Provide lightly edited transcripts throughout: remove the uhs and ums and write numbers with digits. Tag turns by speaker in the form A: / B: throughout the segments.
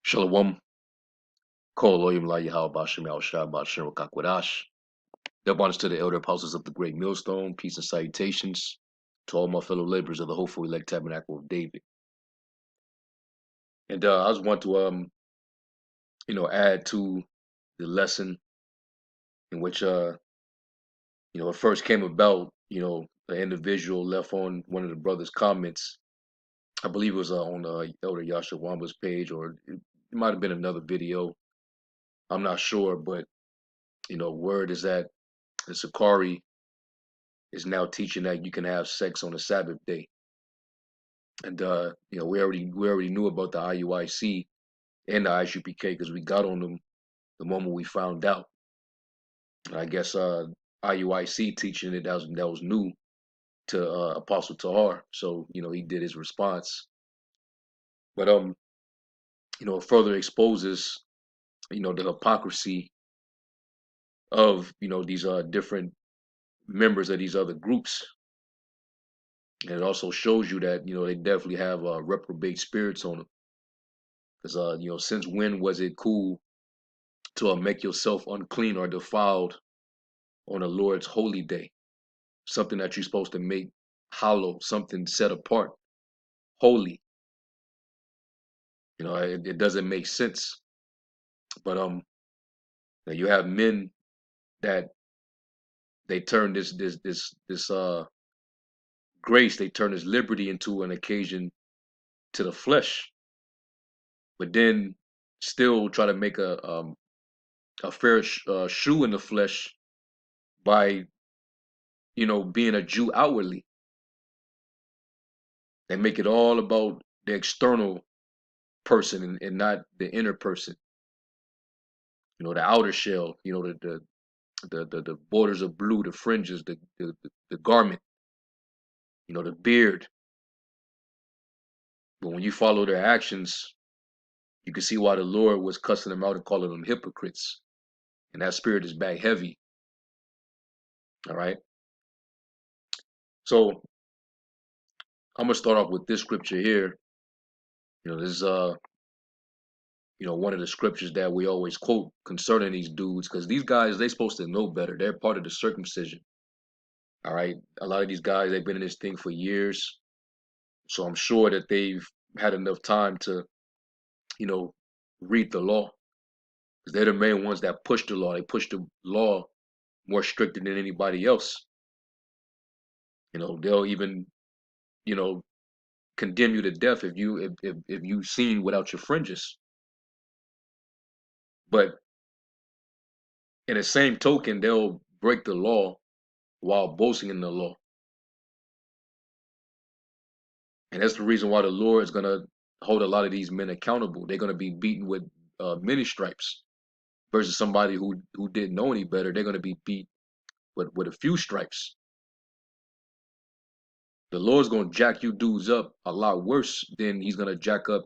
A: Shalom, Kol Loyim La Yahal Bashim Al Shah Bashim Kakwadash. Double honors to the elder apostles of the great millstone. Peace and salutations to all my fellow laborers of the hopeful elect tabernacle of David. And I just want to add to the lesson in which it first came about. The individual left on one of the brothers' comments. I believe it was on Elder Yasha Wamba's page, or it might have been another video. I'm not sure, but word is that the Sakari is now teaching that you can have sex on the Sabbath day. And we already knew about the IUIC and the ISUPK because we got on them the moment we found out. And I guess IUIC teaching it that was new to Apostle Tahar. So he did his response. But it further exposes the hypocrisy of these different members of these other groups. And it also shows you that they definitely have reprobate spirits on them. Because since when was it cool to make yourself unclean or defiled on the Lord's holy day? Something that you're supposed to make hollow, something set apart, holy. It doesn't make sense. But you have men that they turn this grace, they turn this liberty into an occasion to the flesh, but then still try to make a fair shoe in the flesh by being a Jew outwardly. They make it all about the external person and not the inner person. The outer shell, the borders of blue, the fringes, the garment, the beard. But when you follow their actions, you can see why the Lord was cussing them out and calling them hypocrites. And that spirit is back heavy. All right. So I'm gonna start off with this scripture here. This is one of the scriptures that we always quote concerning these dudes, because these guys, they're supposed to know better. They're part of the circumcision. All right. A lot of these guys, they've been in this thing for years. So I'm sure that they've had enough time to, read the law. Because they're the main ones that push the law. They push the law more stricter than anybody else. They'll even, you know, condemn you to death if you sin without your fringes. But in the same token, they'll break the law while boasting in the law. And that's the reason why the Lord is gonna hold a lot of these men accountable. They're gonna be beaten with many stripes, versus somebody who didn't know any better. They're gonna be beat with a few stripes. The Lord's gonna jack you dudes up a lot worse than he's gonna jack up,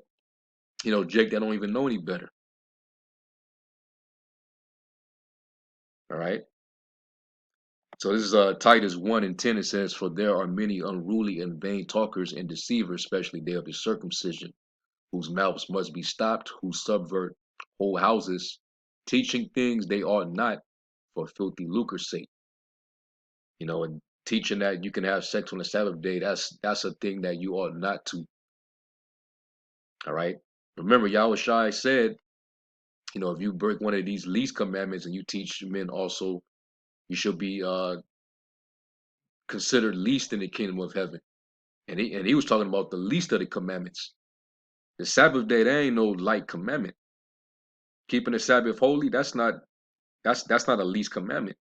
A: Jake that don't even know any better. All right. So this is Titus 1:10. It says, "For there are many unruly and vain talkers and deceivers, especially they of the circumcision, whose mouths must be stopped, who subvert whole houses, teaching things they ought not for filthy lucre's sake." And teaching that you can have sex on the Sabbath day, that's a thing that you ought not to. All right. Remember, Yahweh Shai said, if you break one of these least commandments and you teach men also, you shall be considered least in the kingdom of heaven. And he was talking about the least of the commandments. The Sabbath day, there ain't no light commandment. Keeping the Sabbath holy, that's not a least commandment.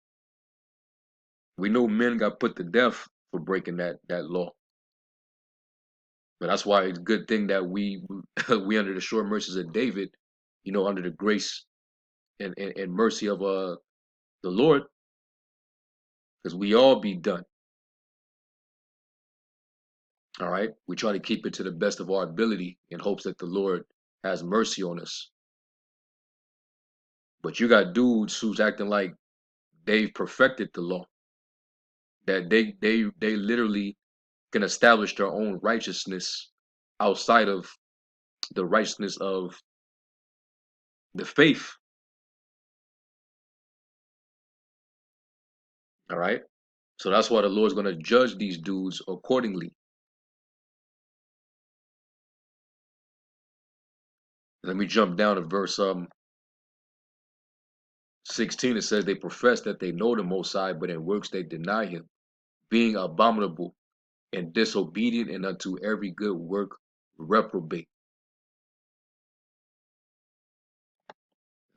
A: We know men got put to death for breaking that law. But that's why it's a good thing that we we under the sure mercies of David, under the grace and mercy of the Lord, because we all be done. All right. We try to keep it to the best of our ability in hopes that the Lord has mercy on us. But you got dudes who's acting like they've perfected the law, that they literally can establish their own righteousness outside of the righteousness of the faith. All right. So that's why the Lord's going to judge these dudes accordingly. Let me jump down to verse 16. It says they profess that they know the Most High, but in works they deny him, being abominable and disobedient, and unto every good work reprobate.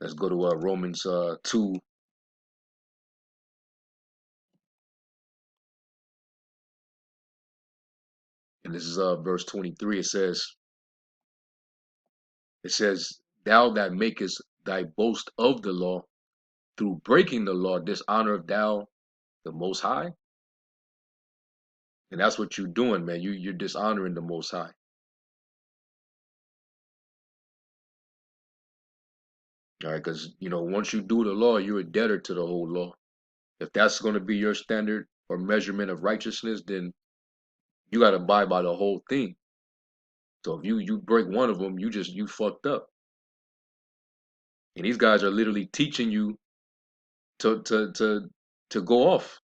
A: Let's go to Romans 2. And this is verse 23. It says, thou that makest thy boast of the law, through breaking the law, dishonor thou the Most High. And that's what you're doing, man. You're dishonoring the Most High. All right, because once you do the law, you're a debtor to the whole law. If that's going to be your standard or measurement of righteousness, then you got to abide by the whole thing. So if you break one of them, you fucked up. And these guys are literally teaching you to go off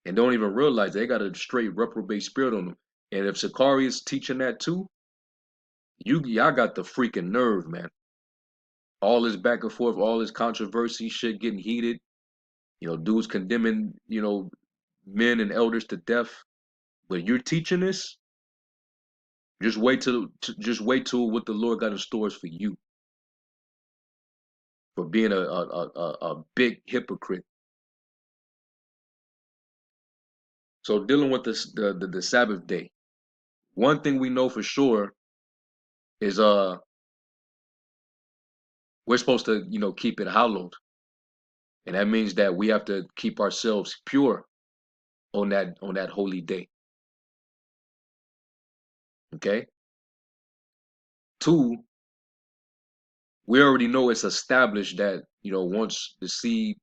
A: and don't even realize they got a straight reprobate spirit on them. And if Sakari is teaching that too, y'all got the freaking nerve, man. All this back and forth, all this controversy, shit getting heated. Dudes condemning, men and elders to death. But you're teaching this. Just wait till what the Lord got in stores for you, for being a big hypocrite. So dealing with the Sabbath day, one thing we know for sure is we're supposed to keep it hallowed, and that means that we have to keep ourselves pure on that holy day. Okay. Two, we already know it's established that once the seed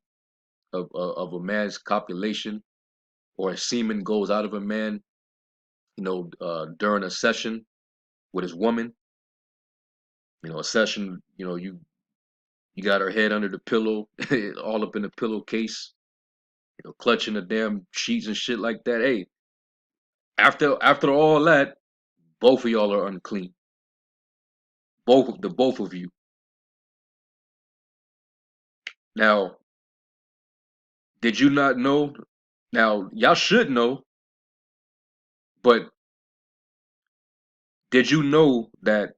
A: of a man's copulation or a semen goes out of a man, during a session with his woman, a session, you got her head under the pillow, all up in the pillowcase, clutching the damn sheets and shit like that. Hey, after all that, both of y'all are unclean. Both of you. Now, did you not know? Now, y'all should know, but did you know that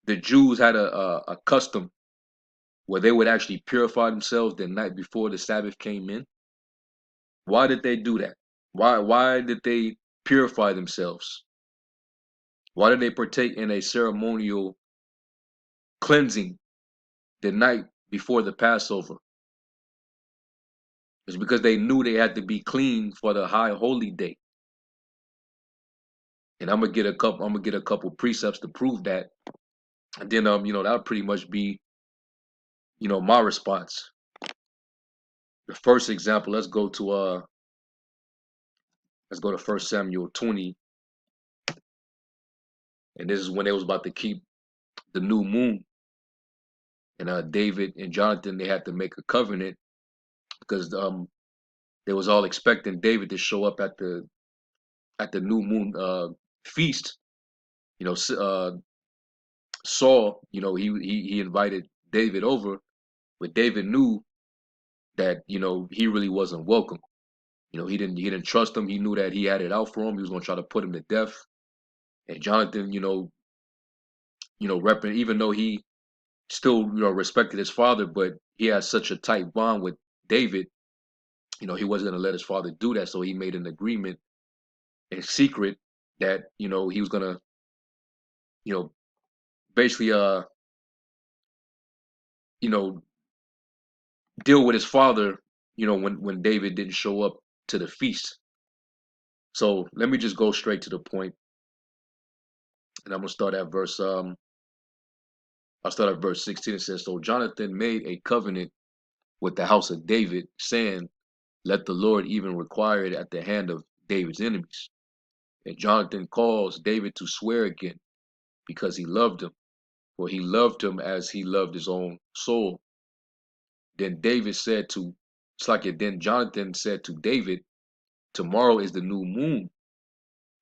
A: the Jews had a custom where they would actually purify themselves the night before the Sabbath came in? Why did they do that? Why did they purify themselves? Why did they partake in a ceremonial cleansing the night before the Passover? It's because they knew they had to be clean for the high holy day. And I'm gonna get a couple precepts to prove that. And then that'll pretty much be my response. The first example, let's go to 1 Samuel 20, and this is when they was about to keep the new moon. And David and Jonathan, they had to make a covenant because they was all expecting David to show up at the new moon feast. Saul, he invited David over, but David knew that he really wasn't welcome. He didn't trust him. He knew that he had it out for him. He was gonna try to put him to death. And Jonathan, even though he still respected his father, but he had such a tight bond with David, he wasn't gonna let his father do that. So he made an agreement in secret that he was gonna you know basically you know deal with his father when David didn't show up to the feast. So let me just go straight to the point, and I'm gonna start at verse I'll start at verse 16. It says, so Jonathan made a covenant with the house of David, saying, let the Lord even require it at the hand of David's enemies. And Jonathan caused David to swear again, because he loved him. for he loved him as he loved his own soul. Then David said to, it's like it, then Jonathan said to David, tomorrow is the new moon,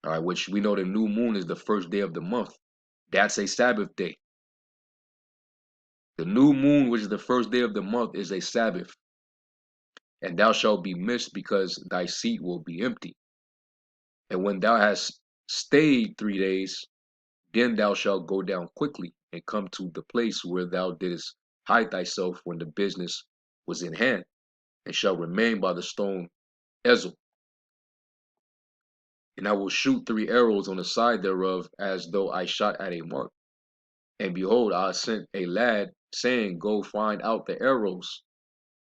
A: all right, which we know the new moon is the first day of the month. That's a Sabbath day. The new moon, which is the first day of the month, is a Sabbath. And thou shalt be missed because thy seat will be empty. And when thou hast stayed 3 days, then thou shalt go down quickly and come to the place where thou didst hide thyself when the business was in hand, and shalt remain by the stone Ezel. And I will shoot 3 arrows on the side thereof, as though I shot at a mark. And behold, I sent a lad, saying, go find out the arrows.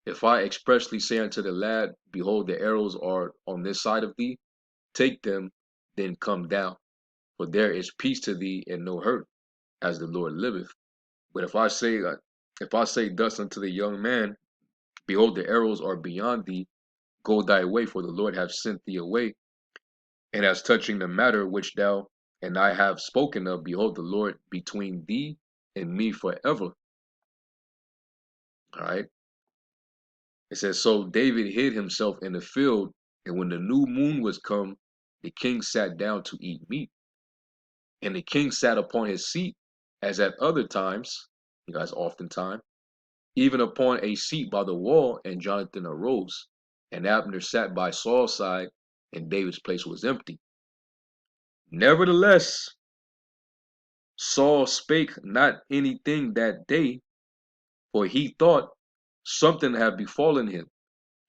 A: If I expressly say unto the lad, behold, the arrows are on this side of thee, take them, then come down. For there is peace to thee and no hurt, as the Lord liveth. But if I say thus unto the young man, behold, the arrows are beyond thee, go thy way, for the Lord hath sent thee away. And as touching the matter which thou and I have spoken of, behold, the Lord between thee and me forever. All right. It says, so David hid himself in the field, and when the new moon was come, the king sat down to eat meat. And the king sat upon his seat, as at other times, as oftentimes, even upon a seat by the wall, and Jonathan arose, and Abner sat by Saul's side, and David's place was empty. Nevertheless, Saul spake not anything that day, for he thought something had befallen him.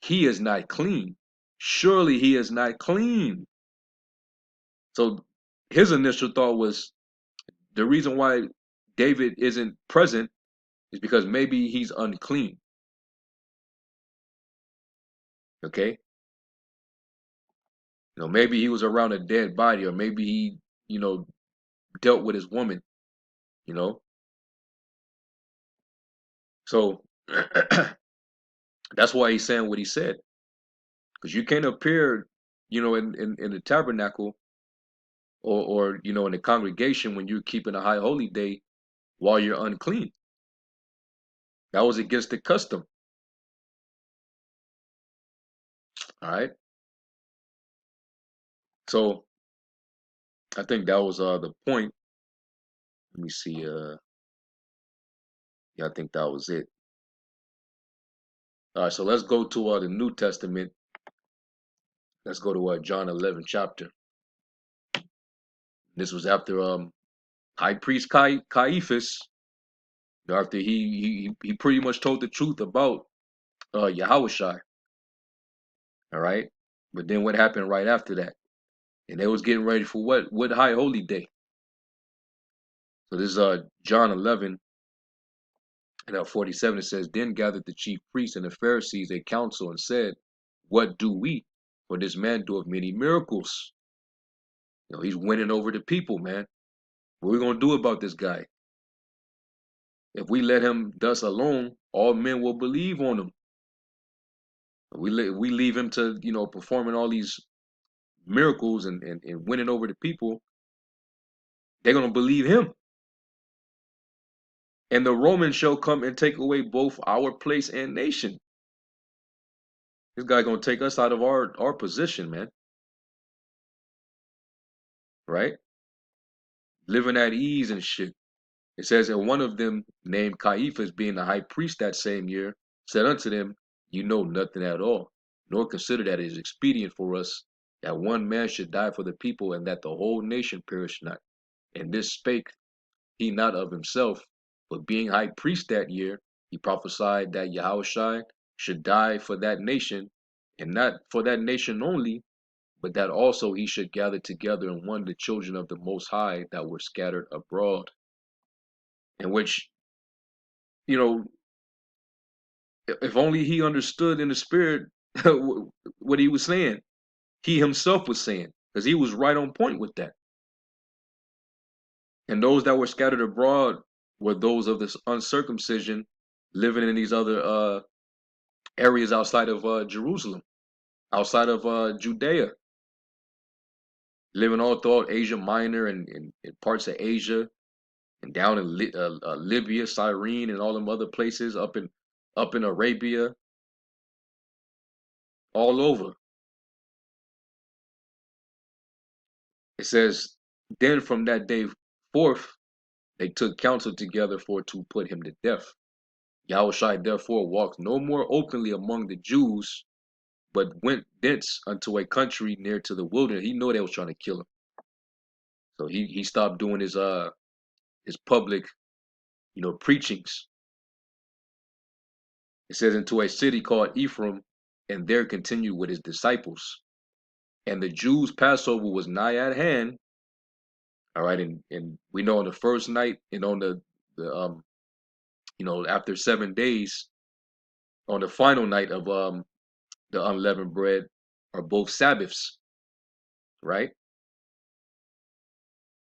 A: He is not clean. Surely he is not clean. So his initial thought was the reason why David isn't present is because maybe he's unclean. Okay? Maybe he was around a dead body, or maybe he, dealt with his woman, you know. So that's why he's saying what he said. Because you can't appear, in the tabernacle or in the congregation when you're keeping a high holy day while you're unclean. That was against the custom. All right. So I think that was the point. Let me see. Yeah, I think that was it. All right, so let's go to the New Testament. Let's go to John 11 chapter. This was after High Priest Caiaphas, after he pretty much told the truth about Yahushua. All right, but then what happened right after that? And they was getting ready for what high holy day? So this is John 11 and 47. It says, then gathered the chief priests and the Pharisees a council and said, what do we? For this man doeth many miracles. He's winning over the people, man. What are we gonna do about this guy? If we let him thus alone, all men will believe on him. We leave him to performing all these miracles and winning over the people. They're gonna believe him. And the Romans shall come and take away both our place and nation. This guy gonna take us out of our position, man. Right? Living at ease and shit. It says, and one of them, named Caiaphas, being the high priest that same year, said unto them, you know nothing at all, nor consider that it is expedient for us that one man should die for the people, and that the whole nation perish not. And this spake he not of himself, but being high priest that year, he prophesied that Yahushua should die for that nation, and not for that nation only, but that also he should gather together in one the children of the Most High that were scattered abroad. In which, you know, if only he understood in the spirit what he was saying, he himself was saying, because he was right on point with that. And those that were scattered abroad were those of this uncircumcision living in these other areas outside of Jerusalem, outside of Judea, living all throughout Asia Minor and parts of Asia and down in Libya, Cyrene, and all them other places up in Arabia, all over. It says, then from that day forth, they took counsel together for to put him to death. Yahushua therefore walked no more openly among the Jews, but went thence unto a country near to the wilderness. He knew they was trying to kill him, so he stopped doing his public, preachings. It says into a city called Ephraim, and there continued with his disciples. And the Jews' Passover was nigh at hand. All right, and we know on the first night and on the after 7 days, on the final night of the unleavened bread are both Sabbaths, right?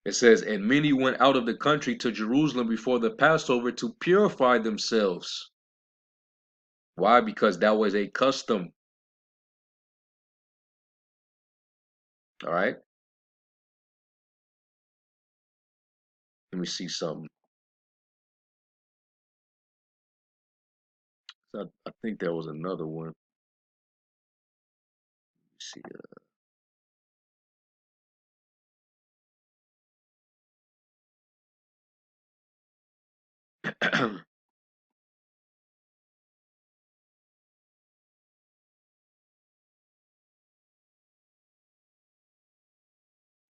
A: It says, and many went out of the country to Jerusalem before the Passover to purify themselves. Why? Because that was a custom. All right. Let me see something. I think there was another one. Let me see.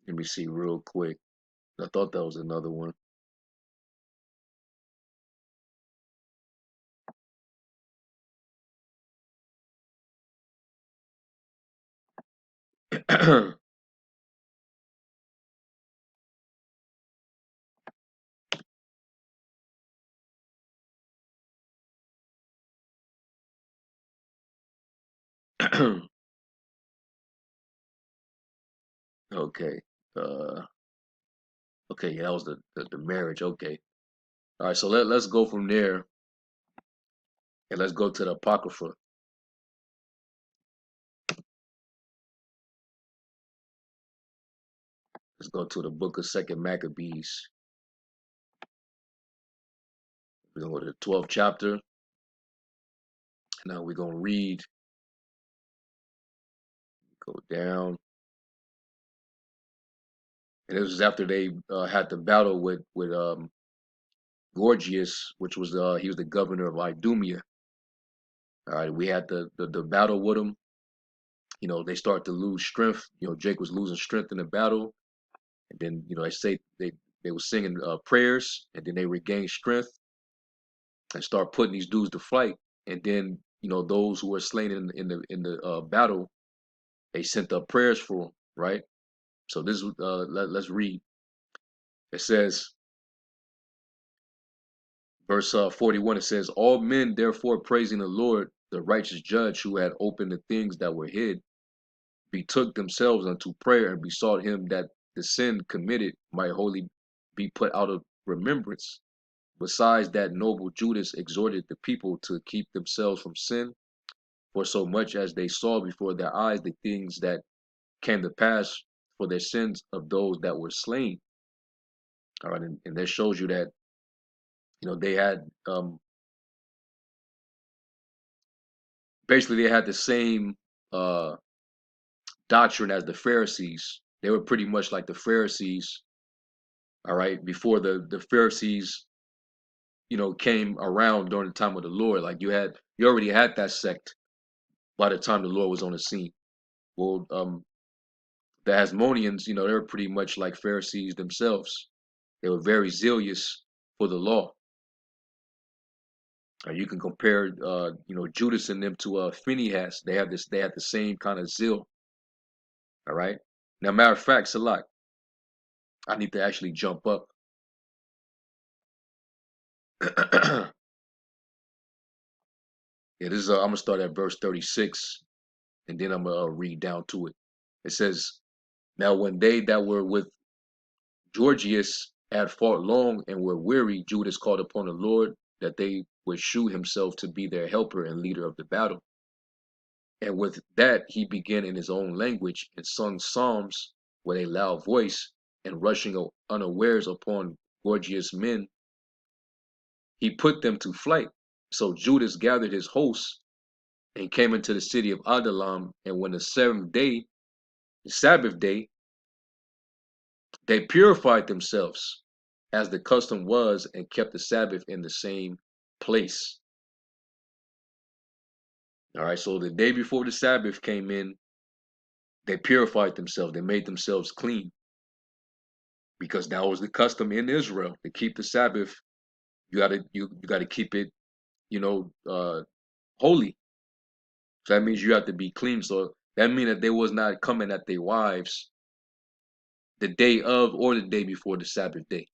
A: Let me see real quick. I thought that was another one. Okay. Uh, okay, yeah, that was the marriage. Okay. All right, so let's go from there and let's go to the Apocrypha. Let's go to the book of Second Maccabees. We're gonna go to the 12th chapter. Now we're gonna read, go down. And this was after they had the battle with Gorgias, which was he was the governor of Idumea. All right, we had the battle with him. They start to lose strength. Jake was losing strength in the battle, and then they say they were singing prayers, and then they regained strength and start putting these dudes to flight. And then those who were slain in the battle, they sent up prayers for them, right? So this is let's read. It says, verse 41. It says, all men therefore praising the Lord, the righteous judge who had opened the things that were hid, betook themselves unto prayer and besought him that the sin committed might wholly be put out of remembrance. Besides that, noble Judas exhorted the people to keep themselves from sin, for so much as they saw before their eyes the things that came to pass for their sins of those that were slain. All right, and that shows you that they had basically they had the same uh, doctrine as the Pharisees. They were pretty much like the Pharisees. All right, before the Pharisees came around during the time of the Lord. Like you already had that sect by the time the Lord was on the scene. Well, the Hasmoneans, they were pretty much like Pharisees themselves. They were very zealous for the law. You can compare, Judas and them to Phinehas. They had the same kind of zeal. All right. Now, matter of fact, Salak, I need to actually jump up. Yeah, this is. I'm gonna start at verse 36, and then I'm gonna read down to it. It says, "Now when they that were with Gorgias had fought long and were weary, Judas called upon the Lord that they would shew himself to be their helper and leader of the battle. And with that he began in his own language and sung psalms with a loud voice, and rushing unawares upon Gorgias' men, he put them to flight. So Judas gathered his hosts and came into the city of Adullam. And when the seventh day, the Sabbath day, they purified themselves as the custom was and kept the Sabbath in the same place. All right, so the day before the Sabbath came in, they purified themselves. They made themselves clean because that was the custom in Israel to keep the Sabbath. You gotta keep it, holy. So that means you have to be clean. So that means that they was not coming at their wives the day of or the day before the Sabbath day.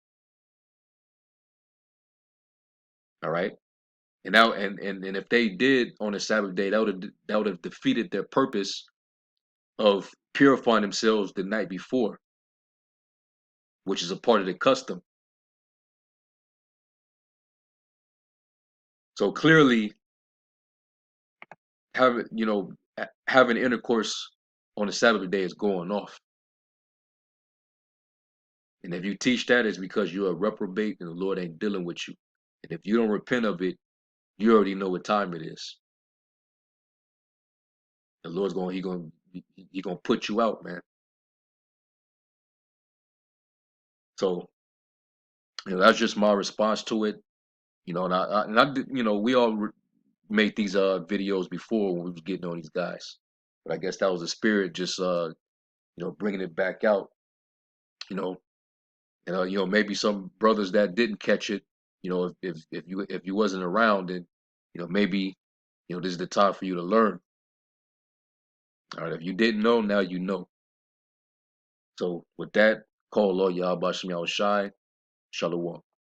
A: All right. And now and if they did on the Sabbath day, that would have defeated their purpose of purifying themselves the night before, which is a part of the custom. So clearly having intercourse on the Sabbath day is going off. And if you teach that, it's because you're a reprobate and the Lord ain't dealing with you. And if you don't repent of it, you already know what time it is. The Lord's going he gonna put you out, man. So that's just my response to it. We all made these videos before when we was getting on these guys, but I guess that was the spirit just bringing it back out. You know, maybe some brothers that didn't catch it. If you wasn't around, then maybe this is the time for you to learn. All right, if you didn't know, now you know. So with that, call Lord Yahweh Shem Yahweh Shai. Shalom.